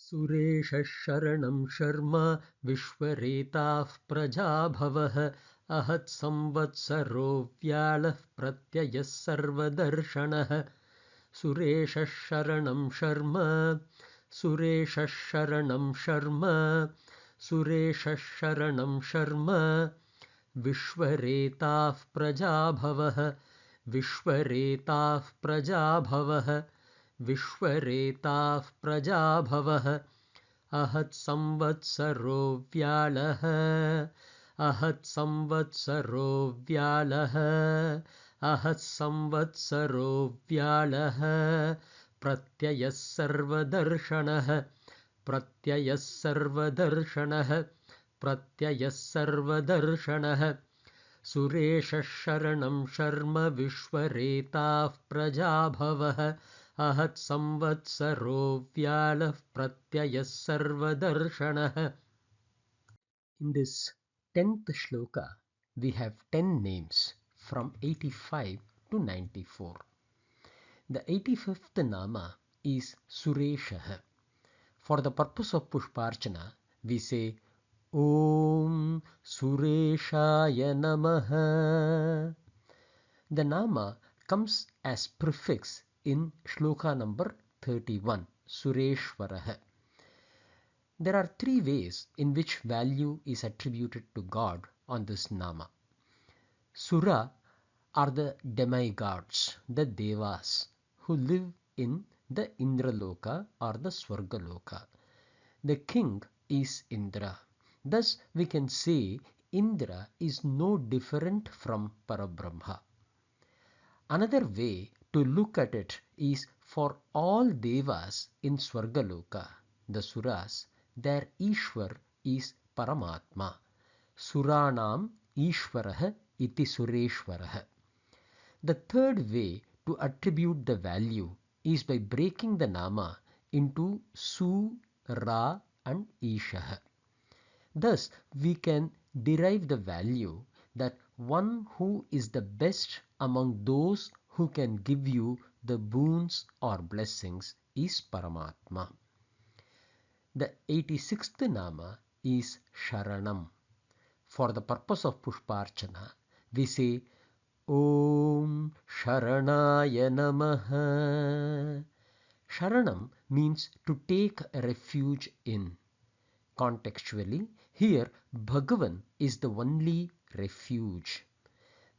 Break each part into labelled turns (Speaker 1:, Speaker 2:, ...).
Speaker 1: सुरेशः शरणं शर्म विश्वरेताः प्रजाभवः अहत्संवत्सरो व्याळः प्रत्ययः सर्वदर्शनः सुरेशः शरणं शर्म सुरेशः शरणं शर्म सुरेशः शरणं शर्म विश्वरेताः प्रजाभवः विश्वरेताः प्रजाभवः विश्वरेताः प्रजाभवः अहत्संवत्सरो व्याळः अहत्संवत्सरो व्याळः अहत्संवत्सरो व्याळः प्रत्ययः सर्वदर्शनः प्रत्ययः सर्वदर्शनः प्रत्ययः सर्वदर्शनः सुरेशः शरणं शर्म विश्वरेताः प्रजाभवः अहत्संवत्सरो व्याळः प्रत्ययः सर्वदर्शनः. In this 10th shloka, we have 10 names from 85 to 94. The 85th nama is Sureshah. For the purpose of Pushparchana, we say Om Sureshaya Namaha. The nama comes as prefix in shloka number 31, Sureshwarah. There are three ways in which value is attributed to God on this nama. Sura are the demigods, the devas, who live in the Indraloka or the Swargaloka. The king is Indra. Thus we can say Indra is no different from Parabrahma. Another way to look at it is for all devas in Swargaloka, the Suras, their Ishwar is Paramatma. Suranam Ishwarah iti Sureshwarah. The third way to attribute the value is by breaking the nama into Su, Ra and Ishah. Thus we can derive the value that one who is the best among those who can give you the boons or blessings is Paramatma. The 86th nama is Sharanam. For the purpose of Pushparchana, we say Om Sharanaya Namaha. Sharanam means to take refuge in. Contextually, here Bhagavan is the only refuge.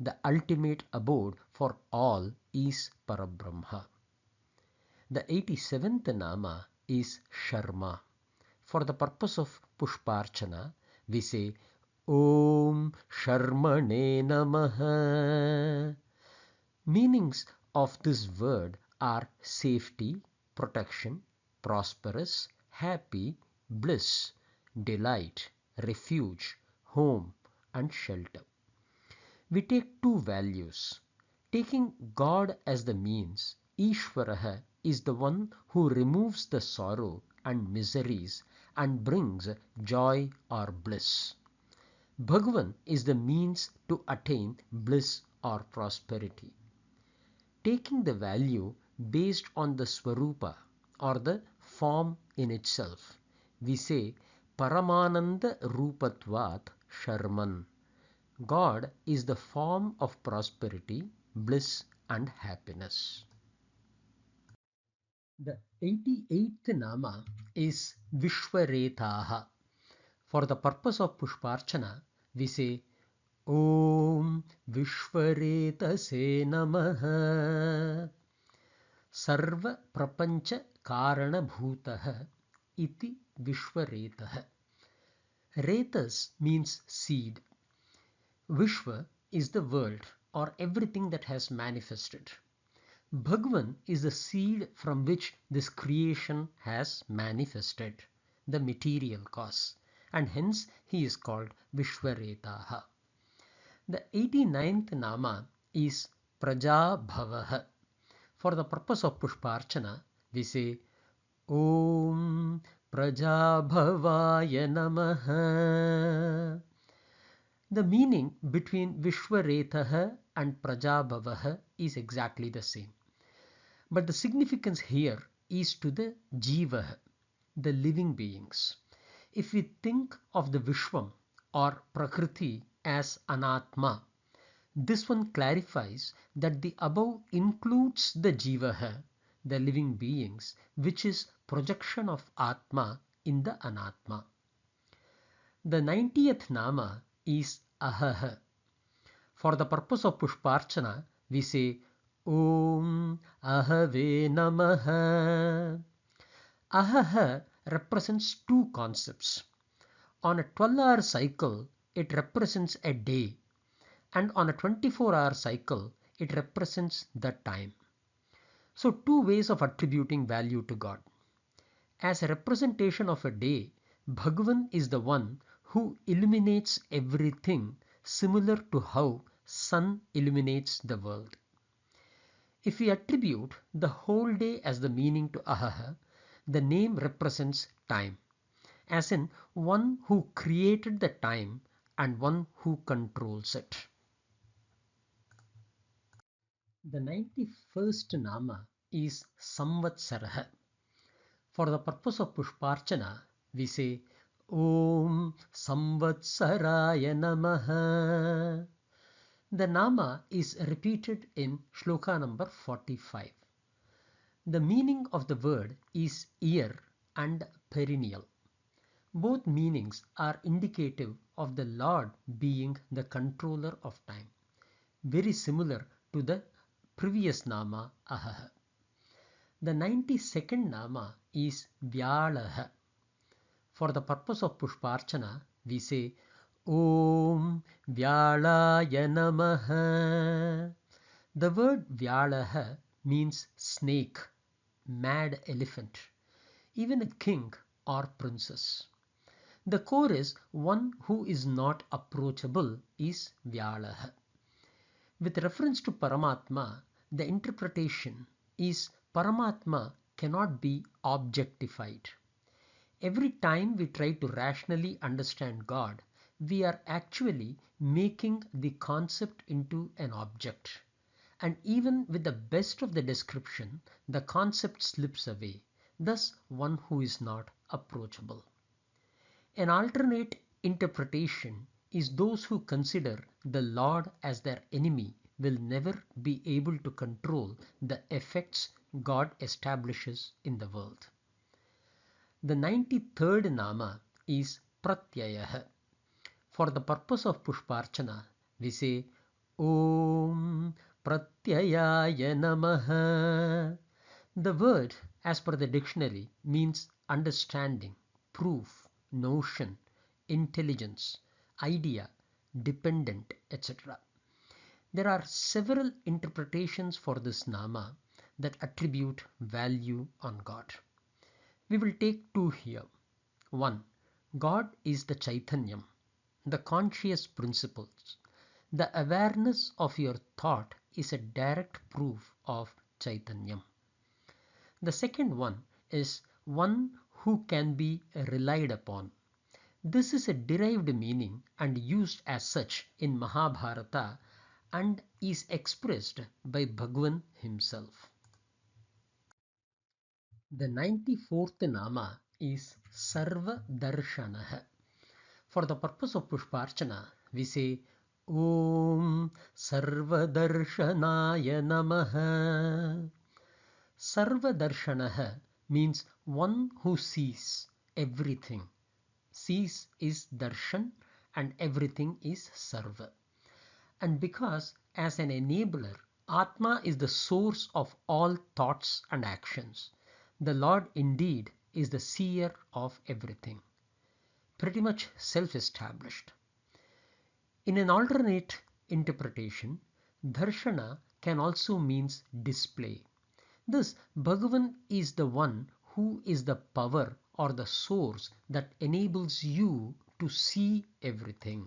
Speaker 1: The ultimate abode for all is Parabrahma. The 87th nama is Sharma. For the purpose of Pushparchana, we say Om Sharmane Namaha. Meanings of this word are safety, protection, prosperous, happy, bliss, delight, refuge, home and shelter. We take two values. Taking God as the means, Ishwaraha is the one who removes the sorrow and miseries and brings joy or bliss. Bhagavan is the means to attain bliss or prosperity. Taking the value based on the Swarupa or the form in itself, we say Paramananda Rupatvat Sharman. God is the form of prosperity, bliss and happiness. The 88th nama is Vishwaretaha. For the purpose of Pushparchana, we say Om Vishwaretase Namaha. Sarva Prapancha Karana Bhutaha iti Vishwaretaha. Retas means seed. Vishwa is the world or everything that has manifested. Bhagavan is the seed from which this creation has manifested, the material cause, and hence he is called Vishwaretaha. The 89th nama is Prajabhavaha. For the purpose of Pushparchana, we say Om Prajabhavaya Namaha. The meaning between Vishwaretaha and Prajabhavaha is exactly the same. But the significance here is to the Jivaha. the living beings. If we think of the Vishwam or Prakriti as Anatma, this one clarifies that the above includes the Jivaha, the living beings, which is projection of Atma in the Anatma. The 90th Nama is Ahaha. For the purpose of Pushparchana, we say Om Ahave Namaha. Ahaha represents two concepts. On a 12-hour cycle, it represents a day, and on a 24-hour cycle, it represents the time. So two ways of attributing value to God. As a representation of a day, Bhagavan is the one who illuminates everything, similar to how sun illuminates the world. If we attribute the whole day as the meaning to Ahaha, the name represents time, as in one who created the time and one who controls it. The 91st Nama is Samvatsaraha. For the purpose of Pushparchana, we say Om Samvatsaraya Namaha. The Nama is repeated in Shloka number 45. The meaning of the word is year and perennial. Both meanings are indicative of the Lord being the controller of time, very similar to the previous Nama Ahaha. The 92nd Nama is Vyalaha. For the purpose of Pushparchana, we say Om Vyalaya Namaha. The word Vyalaha means snake, mad elephant, even a king or princess. The core is one who is not approachable is Vyalaha. With reference to Paramatma, the interpretation is Paramatma cannot be objectified. Every time we try to rationally understand God, we are actually making the concept into an object. And even with the best of the description, the concept slips away, thus one who is not approachable. An alternate interpretation is those who consider the Lord as their enemy will never be able to control the effects God establishes in the world. The 93rd Nama is Pratyayaha. For the purpose of Pushparchana, we say Om Pratyayaya Namaha. The word, as per the dictionary, means understanding, proof, notion, intelligence, idea, dependent, etc. There are several interpretations for this Nama that attribute value on God. We will take two here. 1. God is the Chaitanyam, the conscious principles. The awareness of your thought is a direct proof of Chaitanyam. The second one is one who can be relied upon. This is a derived meaning and used as such in Mahabharata and is expressed by Bhagavan himself. The 94th Nama is Sarva Darshanaha. For the purpose of Pushparchana, we say Om Sarva Darshanaya Namaha. Sarva Darshanaha means one who sees everything. Sees is Darshan and everything is Sarva. And because as an enabler, Atma is the source of all thoughts and actions, the Lord indeed is the seer of everything. Pretty much self-established. In an alternate interpretation, Darshana can also means display. Thus, Bhagavan is the one who is the power or the source that enables you to see everything.